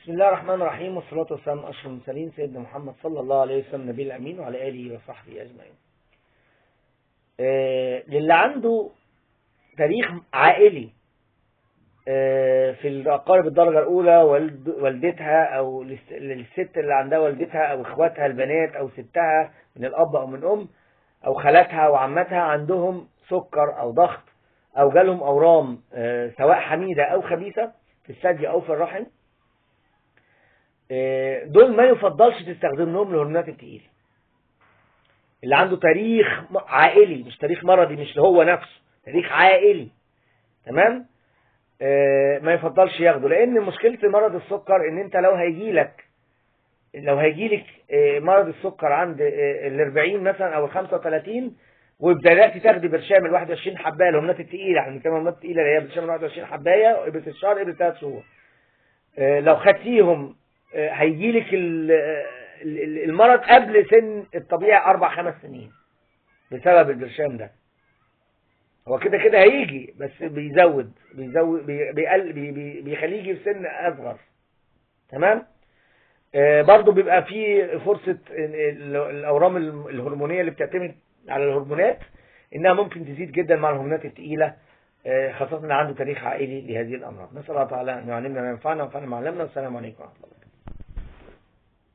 بسم الله الرحمن الرحيم، والصلاة والسلام على أشرف المرسلين سيدنا محمد صلى الله عليه وسلم النبي الأمين وعلى آله وصحبه أجمعين. للي عنده تاريخ عائلي في الأقارب الدرجة الأولى، والدتها أو للست اللي عندها والدتها أو إخواتها البنات أو ستها من الأب أو من أم أو خالاتها وعمتها عندهم سكر أو ضغط أو جالهم أورام سواء حميدة أو خبيثة في الثدي أو في الرحم، دول ما يفضلش تستخدم لهم الهرمونات التقيلة. اللي عنده تاريخ عائلي، مش تاريخ مرضي، مش هو نفسه، تاريخ عائلي، تمام، ما يفضلش ياخده. لان مشكلة مرض السكر ان انت لو هيجيلك مرض السكر عند ال40 مثلا او ال35 وبدأت تاخدي برشام ال21 حبايه الهرمونات التقيله، احنا بنتكلم الهرمونات التقيله اللي هي برشام ال21 حبايه وابره الشهر ابره 3 شهور، لو خدتيهم هيجيلك المرض قبل سن الطبيعي 4-5 سنين بسبب البرشام ده. هو كده كده هيجي، بس بيزود بيخليه يجي في سن اصغر، تمام. برضو بيبقى في فرصة الاورام الهرمونية اللي بتعتمد على الهرمونات انها ممكن تزيد جدا مع الهرمونات الثقيلة، خاصة ان عنده تاريخ عائلي لهذه الامراض. نسأل الله تعالى ان يعلمنا ما ينفعنا وينفعنا ما علمنا. والسلام عليكم ورحمة الله.